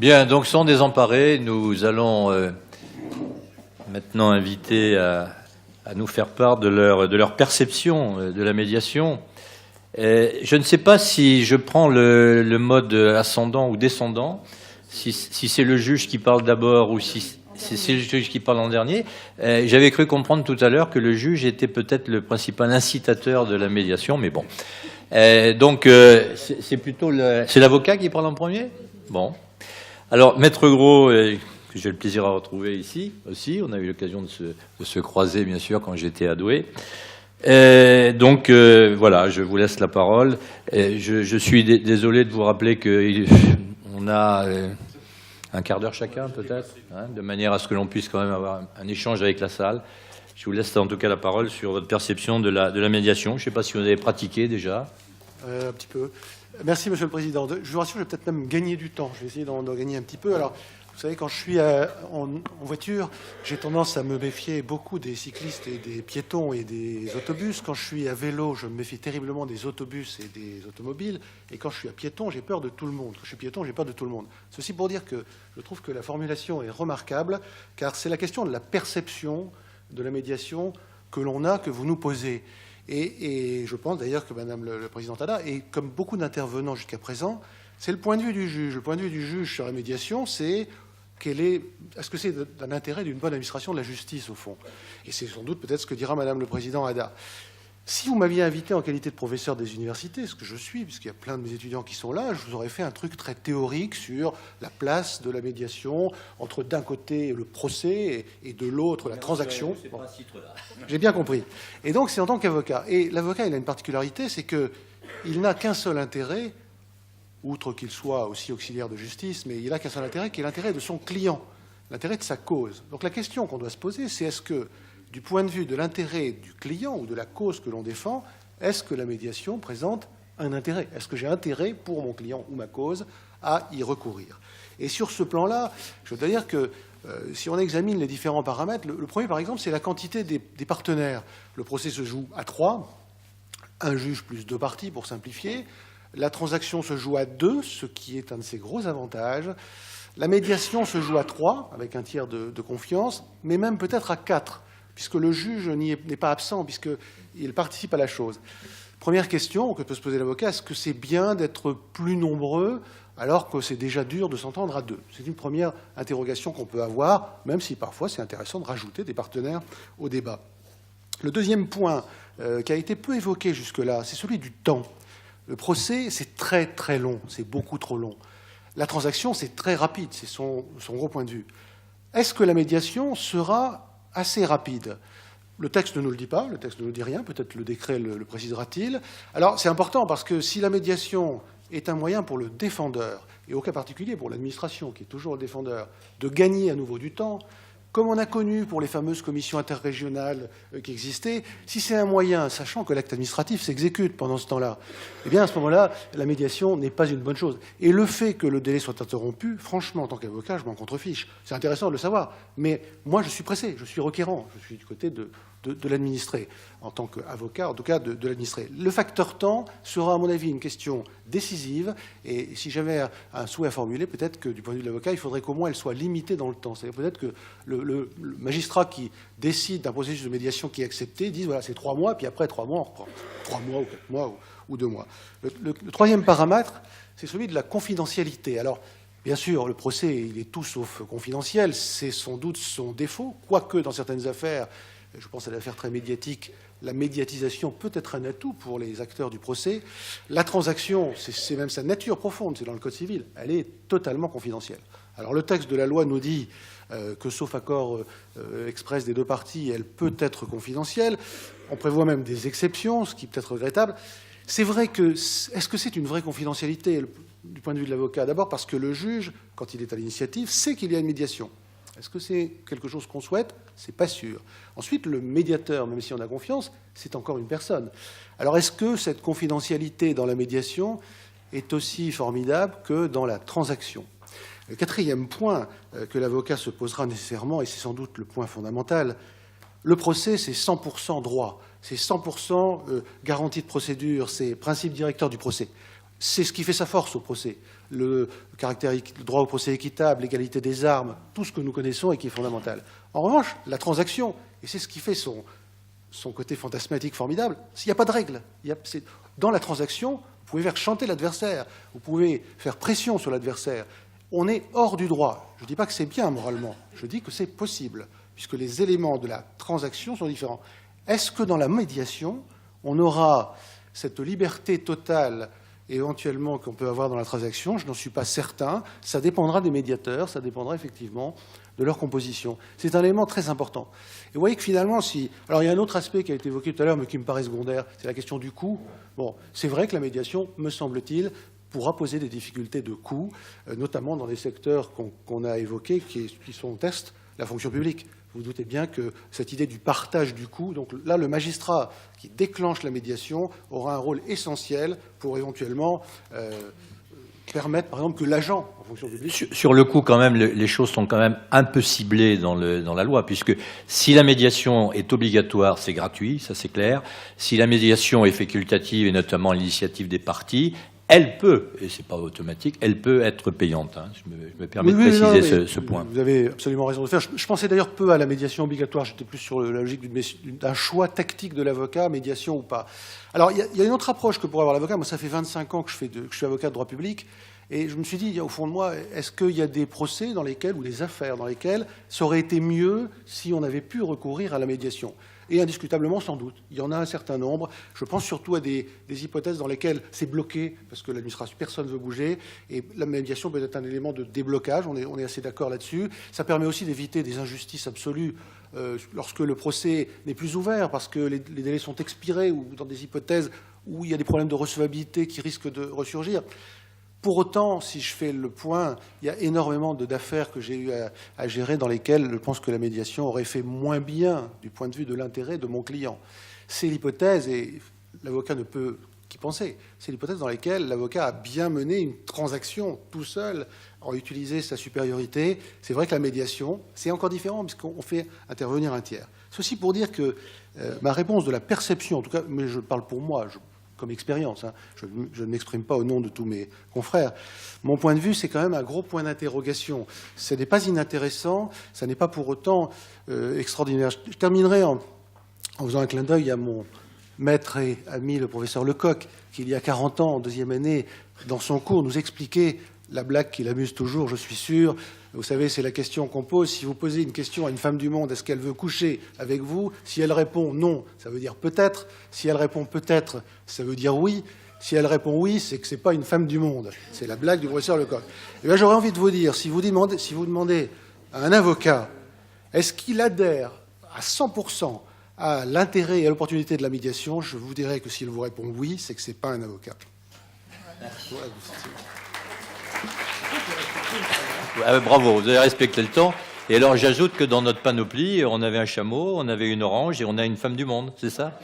Bien, donc sans désemparer, nous allons maintenant inviter à nous faire part de leur perception de la médiation. Je ne sais pas si je prends le mode ascendant ou descendant, si c'est le juge qui parle d'abord ou si c'est le juge qui parle en dernier. J'avais cru comprendre tout à l'heure que le juge était peut-être le principal incitateur de la médiation, mais bon. Donc, c'est plutôt c'est l'avocat qui parle en premier ? Bon. Alors, Maître Gros, que j'ai le plaisir à retrouver ici aussi, on a eu l'occasion de se croiser, bien sûr, quand j'étais à Douai. Donc, voilà, je vous laisse la parole. Je suis désolé de vous rappeler qu'on a un quart d'heure chacun, peut-être, hein, de manière à ce que l'on puisse quand même avoir un échange avec la salle. Je vous laisse en tout cas la parole sur votre perception de la médiation. Je ne sais pas si vous avez pratiqué déjà. Un petit peu. Merci, Monsieur le Président. Je vous rassure, je vais peut-être même gagner du temps. Je vais essayer d'en gagner un petit peu. Alors, vous savez, quand je suis en voiture, j'ai tendance à me méfier beaucoup des cyclistes et des piétons et des autobus. Quand je suis à vélo, je me méfie terriblement des autobus et des automobiles. Et quand je suis à piéton, j'ai peur de tout le monde. Quand je suis piéton, j'ai peur de tout le monde. Ceci pour dire que je trouve que la formulation est remarquable, car c'est la question de la perception de la médiation que l'on a, que vous nous posez. Et je pense d'ailleurs que Madame le Président Ada, et comme beaucoup d'intervenants jusqu'à présent, c'est le point de vue du juge. Le point de vue du juge sur la médiation, c'est est-ce que c'est d'un intérêt d'une bonne administration de la justice, au fond? Et c'est sans doute peut-être ce que dira Madame le Président Ada. Si vous m'aviez invité en qualité de professeur des universités, ce que je suis, puisqu'il y a plein de mes étudiants qui sont là, je vous aurais fait un truc très théorique sur la place de la médiation entre d'un côté le procès et de l'autre la transaction. Bon. J'ai bien compris. Et donc c'est en tant qu'avocat. Et l'avocat, il a une particularité, c'est qu'il n'a qu'un seul intérêt, outre qu'il soit aussi auxiliaire de justice, mais il n'a qu'un seul intérêt, qui est l'intérêt de son client, l'intérêt de sa cause. Donc la question qu'on doit se poser, c'est est-ce que, du point de vue de l'intérêt du client ou de la cause que l'on défend, est-ce que la médiation présente un intérêt? Est-ce que j'ai intérêt pour mon client ou ma cause à y recourir? Et sur ce plan-là, je dois dire que si on examine les différents paramètres, le premier, par exemple, c'est la quantité des partenaires. Le procès se joue à 3, un juge plus 2 parties pour simplifier. La transaction se joue à 2, ce qui est un de ses gros avantages. La médiation se joue à 3, avec un tiers de confiance, mais même peut-être à 4, puisque le juge n'est pas absent, puisqu'il participe à la chose. Première question que peut se poser l'avocat, est-ce que c'est bien d'être plus nombreux alors que c'est déjà dur de s'entendre à 2? C'est une première interrogation qu'on peut avoir, même si parfois c'est intéressant de rajouter des partenaires au débat. Le deuxième point qui a été peu évoqué jusque-là, c'est celui du temps. Le procès, c'est très très long, c'est beaucoup trop long. La transaction, c'est très rapide, c'est son gros point de vue. Est-ce que la médiation sera assez rapide? Le texte ne nous le dit pas, le texte ne nous dit rien, peut-être le décret le précisera-t-il. Alors c'est important parce que si la médiation est un moyen pour le défendeur, et au cas particulier pour l'administration, qui est toujours le défendeur, de gagner à nouveau du temps, comme on a connu pour les fameuses commissions interrégionales qui existaient, si c'est un moyen, sachant que l'acte administratif s'exécute pendant ce temps-là, eh bien à ce moment-là, la médiation n'est pas une bonne chose. Et le fait que le délai soit interrompu, franchement, en tant qu'avocat, je m'en contrefiche. C'est intéressant de le savoir. Mais moi, je suis pressé, je suis requérant, je suis du côté de l'administré, en tant qu'avocat, en tout cas de l'administré. Le facteur temps sera, à mon avis, une question décisive, et si j'avais un souhait à formuler, peut-être que du point de vue de l'avocat, il faudrait qu'au moins elle soit limitée dans le temps. C'est-à-dire peut-être que le magistrat qui décide d'un processus de médiation qui est accepté dise, voilà, c'est 3 mois, puis après 3 mois, on reprend 3 mois ou 4 mois ou 2 mois. Le troisième paramètre, c'est celui de la confidentialité. Alors, bien sûr, le procès, il est tout sauf confidentiel, c'est sans doute son défaut, quoique dans certaines affaires, je pense à l'affaire très médiatique, la médiatisation peut être un atout pour les acteurs du procès. La transaction, c'est même sa nature profonde, c'est dans le Code civil, elle est totalement confidentielle. Alors le texte de la loi nous dit que sauf accord express des 2 parties, elle peut être confidentielle. On prévoit même des exceptions, ce qui peut être regrettable. C'est vrai que, est-ce que c'est une vraie confidentialité du point de vue de l'avocat? D'abord parce que le juge, quand il est à l'initiative, sait qu'il y a une médiation. Est-ce que c'est quelque chose qu'on souhaite? C'est pas sûr. Ensuite, le médiateur, même si on a confiance, c'est encore une personne. Alors, est-ce que cette confidentialité dans la médiation est aussi formidable que dans la transaction? Le quatrième point que l'avocat se posera nécessairement, et c'est sans doute le point fondamental, le procès, c'est 100% droit, c'est 100% garantie de procédure, c'est principe directeur du procès. C'est ce qui fait sa force au procès. le droit au procès équitable, l'égalité des armes, tout ce que nous connaissons et qui est fondamental. En revanche, la transaction, et c'est ce qui fait son côté fantasmatique formidable, s'il n'y a pas de règles. Dans la transaction, vous pouvez faire chanter l'adversaire, vous pouvez faire pression sur l'adversaire. On est hors du droit. Je ne dis pas que c'est bien moralement, je dis que c'est possible, puisque les éléments de la transaction sont différents. Est-ce que dans la médiation, on aura cette liberté totale, éventuellement, qu'on peut avoir dans la transaction? Je n'en suis pas certain. Ça dépendra des médiateurs, ça dépendra effectivement de leur composition. C'est un élément très important. Et vous voyez que finalement, alors il y a un autre aspect qui a été évoqué tout à l'heure, mais qui me paraît secondaire, c'est la question du coût. Bon, c'est vrai que la médiation, me semble-t-il, pourra poser des difficultés de coût, notamment dans les secteurs qu'on a évoqués, qui sont en test, la fonction publique. Vous vous doutez bien que cette idée du partage du coût, donc là, le magistrat qui déclenche la médiation aura un rôle essentiel pour éventuellement permettre, par exemple, que l'agent en fonction publique... Sur le coup, quand même, les choses sont quand même un peu ciblées dans la loi, puisque si la médiation est obligatoire, c'est gratuit, ça c'est clair. Si la médiation est facultative, et notamment l'initiative des parties, elle peut, et ce n'est pas automatique, elle peut être payante. Hein. Je me permets de préciser ce point. Vous avez absolument raison de faire. Je pensais d'ailleurs peu à la médiation obligatoire. J'étais plus sur la logique d'un choix tactique de l'avocat, médiation ou pas. Alors, il y a une autre approche que pourrait avoir l'avocat. Moi, ça fait 25 ans que je suis avocat de droit public. Et je me suis dit, au fond de moi, est-ce qu'il y a des procès dans lesquels, ou des affaires dans lesquelles, ça aurait été mieux si on avait pu recourir à la médiation? Et indiscutablement, sans doute. Il y en a un certain nombre. Je pense surtout à des hypothèses dans lesquelles c'est bloqué, parce que l'administration, personne ne veut bouger, et la médiation peut être un élément de déblocage, on est assez d'accord là-dessus. Ça permet aussi d'éviter des injustices absolues lorsque le procès n'est plus ouvert, parce que les délais sont expirés, ou dans des hypothèses où il y a des problèmes de recevabilité qui risquent de ressurgir. Pour autant, si je fais le point, il y a énormément d'affaires que j'ai eu à gérer dans lesquelles je pense que la médiation aurait fait moins bien du point de vue de l'intérêt de mon client. C'est l'hypothèse, et l'avocat ne peut qu'y penser, c'est l'hypothèse dans laquelle l'avocat a bien mené une transaction tout seul, en utilisé sa supériorité. C'est vrai que la médiation, c'est encore différent, puisqu'on fait intervenir un tiers. Ceci pour dire que ma réponse de la perception, en tout cas, mais je parle pour moi, comme expérience, hein. Je ne m'exprime pas au nom de tous mes confrères. Mon point de vue, c'est quand même un gros point d'interrogation. Ce n'est pas inintéressant, ça n'est pas pour autant extraordinaire. Je terminerai en faisant un clin d'œil à mon maître et ami, le professeur Lecoq, qui, il y a 40 ans, en deuxième année, dans son cours, nous expliquait la blague qui l'amuse toujours, je suis sûr. Vous savez, c'est la question qu'on pose. Si vous posez une question à une femme du monde, est-ce qu'elle veut coucher avec vous? Si elle répond non, ça veut dire peut-être. Si elle répond peut-être, ça veut dire oui. Si elle répond oui, c'est que ce n'est pas une femme du monde. C'est la blague du professeur Lecoq. Et bien, j'aurais envie de vous dire, si vous demandez à un avocat, est-ce qu'il adhère à 100% à l'intérêt et à l'opportunité de la médiation, je vous dirais que s'il vous répond oui, c'est que ce n'est pas un avocat. Bravo, vous avez respecté le temps. Et alors, j'ajoute que dans notre panoplie, on avait un chameau, on avait une orange et on a une femme du monde, c'est ça?